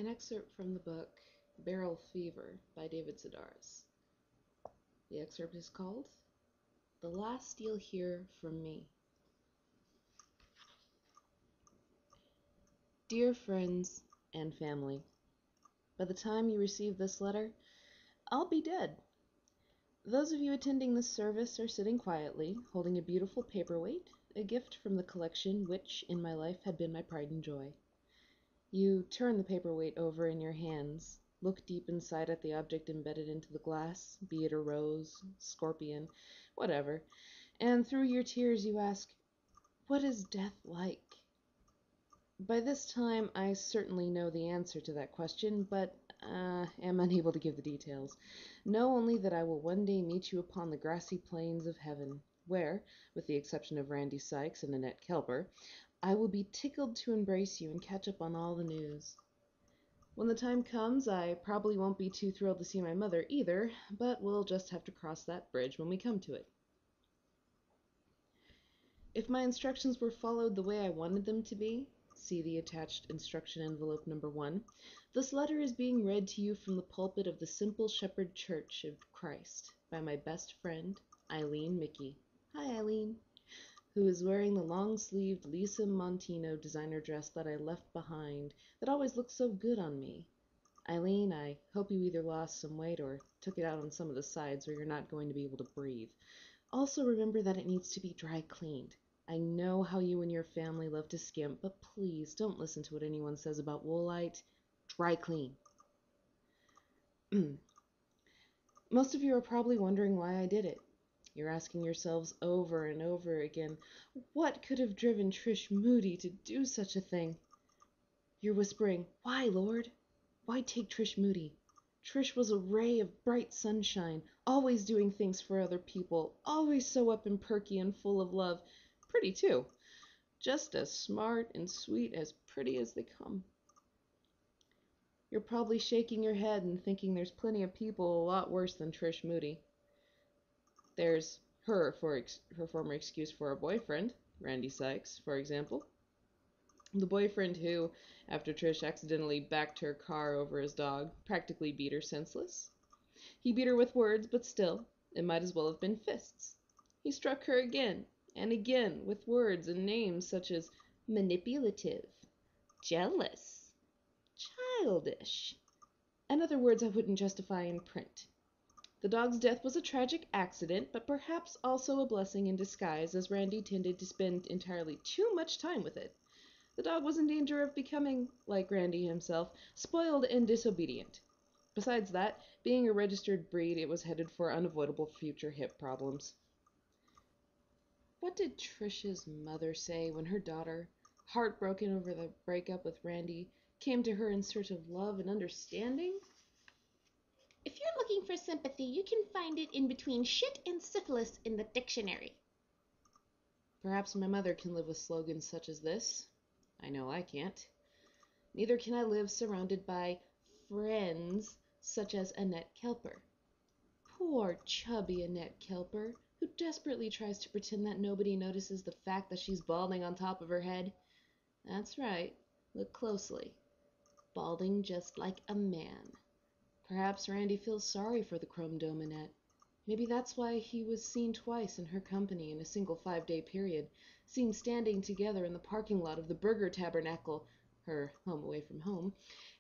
An excerpt from the book Barrel Fever by David Sedaris. The excerpt is called The Last You'll Hear from Me. Dear friends and family, by the time you receive this letter, I'll be dead. Those of you attending this service are sitting quietly, holding a beautiful paperweight, a gift from the collection which, in my life, had been my pride and joy. You turn the paperweight over in your hands, look deep inside at the object embedded into the glass, be it a rose, scorpion, whatever, and through your tears you ask, what is death like? By this time I certainly know the answer to that question, but am unable to give the details. Know only that I will one day meet you upon the grassy plains of heaven, where, with the exception of Randy Sykes and Annette Kelper, I will be tickled to embrace you and catch up on all the news. When the time comes, I probably won't be too thrilled to see my mother either, but we'll just have to cross that bridge when we come to it. If my instructions were followed the way I wanted them to be, see the attached instruction envelope number 1, this letter is being read to you from the pulpit of the Simple Shepherd Church of Christ by my best friend, Eileen Mickey. Hi, Eileen. Who is wearing the long-sleeved Lisa Montino designer dress that I left behind that always looked so good on me. Eileen, I hope you either lost some weight or took it out on some of the sides or you're not going to be able to breathe. Also remember that it needs to be dry cleaned. I know how you and your family love to skimp, but please don't listen to what anyone says about woolite. Dry clean. Most of you are probably wondering why I did it. You're asking yourselves over and over again, what could have driven Trish Moody to do such a thing? You're whispering, why, Lord? Why take Trish Moody? Trish was a ray of bright sunshine, always doing things for other people, always so up and perky and full of love. Pretty, too. Just as smart and sweet as pretty as they come. You're probably shaking your head and thinking there's plenty of people a lot worse than Trish Moody. There's her former excuse for a boyfriend, Randy Sykes, for example. The boyfriend who, after Trish accidentally backed her car over his dog, practically beat her senseless. He beat her with words, but still, it might as well have been fists. He struck her again and again with words and names such as manipulative, jealous, childish, and other words I wouldn't justify in print. The dog's death was a tragic accident, but perhaps also a blessing in disguise, as Randy tended to spend entirely too much time with it. The dog was in danger of becoming, like Randy himself, spoiled and disobedient. Besides that, being a registered breed, it was headed for unavoidable future hip problems. What did Trish's mother say when her daughter, heartbroken over the breakup with Randy, came to her in search of love and understanding? If you're looking for sympathy, you can find it in between shit and syphilis in the dictionary. Perhaps my mother can live with slogans such as this. I know I can't. Neither can I live surrounded by friends such as Annette Kelper. Poor chubby Annette Kelper, who desperately tries to pretend that nobody notices the fact that she's balding on top of her head. That's right, look closely. Balding just like a man. Perhaps Randy feels sorry for the Chrome Dome Annette. Maybe that's why he was seen twice in her company in a single 5-day period, seen standing together in the parking lot of the Burger Tabernacle, her home away from home,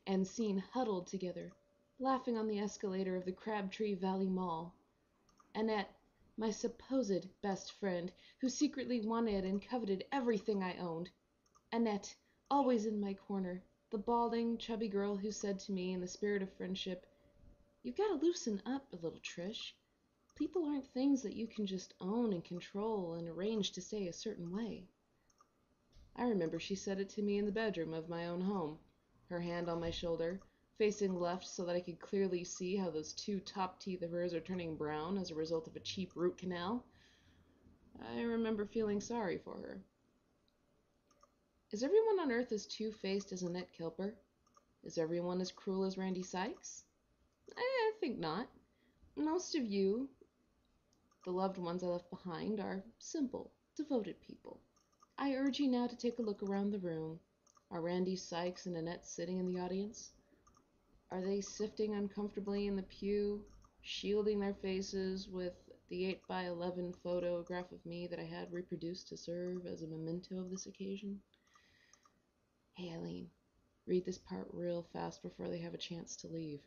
and seen huddled together, laughing on the escalator of the Crabtree Valley Mall. Annette, my supposed best friend, who secretly wanted and coveted everything I owned. Annette, always in my corner, the balding, chubby girl who said to me in the spirit of friendship, "You've got to loosen up a little, Trish. People aren't things that you can just own and control and arrange to stay a certain way." I remember she said it to me in the bedroom of my own home, her hand on my shoulder, facing left so that I could clearly see how those 2 top teeth of hers are turning brown as a result of a cheap root canal. I remember feeling sorry for her. Is everyone on Earth as two-faced as Annette Kelper? Is everyone as cruel as Randy Sykes? I think not. Most of you, the loved ones I left behind, are simple, devoted people. I urge you now to take a look around the room. Are Randy Sykes and Annette sitting in the audience? Are they sifting uncomfortably in the pew, shielding their faces with the 8x11 photograph of me that I had reproduced to serve as a memento of this occasion? Hey, Eileen, read this part real fast before they have a chance to leave.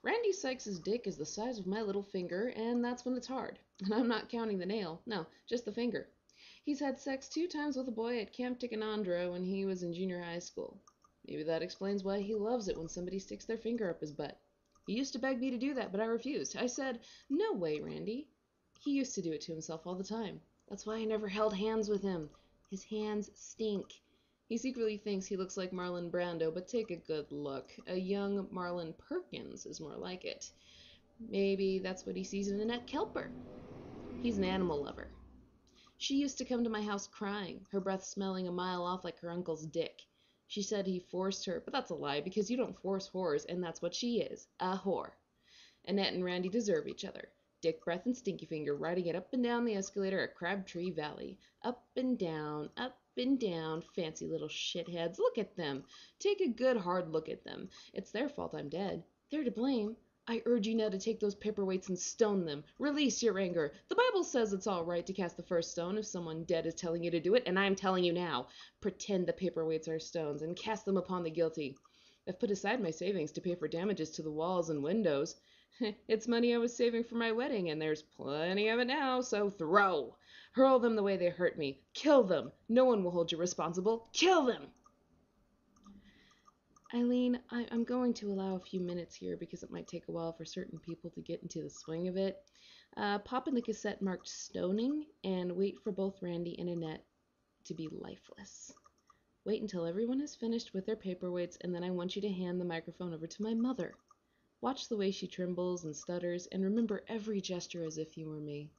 Randy Sykes' dick is the size of my little finger, and that's when it's hard. And I'm not counting the nail. No, just the finger. He's had sex 2 times with a boy at Camp Ticonderoga when he was in junior high school. Maybe that explains why he loves it when somebody sticks their finger up his butt. He used to beg me to do that, but I refused. I said, "No way, Randy." He used to do it to himself all the time. That's why I never held hands with him. His hands stink. He secretly thinks he looks like Marlon Brando, but take a good look. A young Marlon Perkins is more like it. Maybe that's what he sees in Annette Kelper. He's an animal lover. She used to come to my house crying, her breath smelling a mile off like her uncle's dick. She said he forced her, but that's a lie because you don't force whores, and that's what she is, a whore. Annette and Randy deserve each other. Dick Breath and Stinky Finger riding it up and down the escalator at Crabtree Valley. Up and down, fancy little shitheads. Look at them. Take a good hard look at them. It's their fault I'm dead. They're to blame. I urge you now to take those paperweights and stone them. Release your anger. The Bible says it's all right to cast the first stone if someone dead is telling you to do it, and I'm telling you now. Pretend the paperweights are stones and cast them upon the guilty. I've put aside my savings to pay for damages to the walls and windows. It's money I was saving for my wedding, and there's plenty of it now, so throw. Hurl them the way they hurt me. Kill them. No one will hold you responsible. Kill them! Eileen, I'm going to allow a few minutes here because it might take a while for certain people to get into the swing of it. Pop in the cassette marked stoning and wait for both Randy and Annette to be lifeless. Wait until everyone is finished with their paperweights, and then I want you to hand the microphone over to my mother. Watch the way she trembles and stutters, and remember every gesture as if you were me.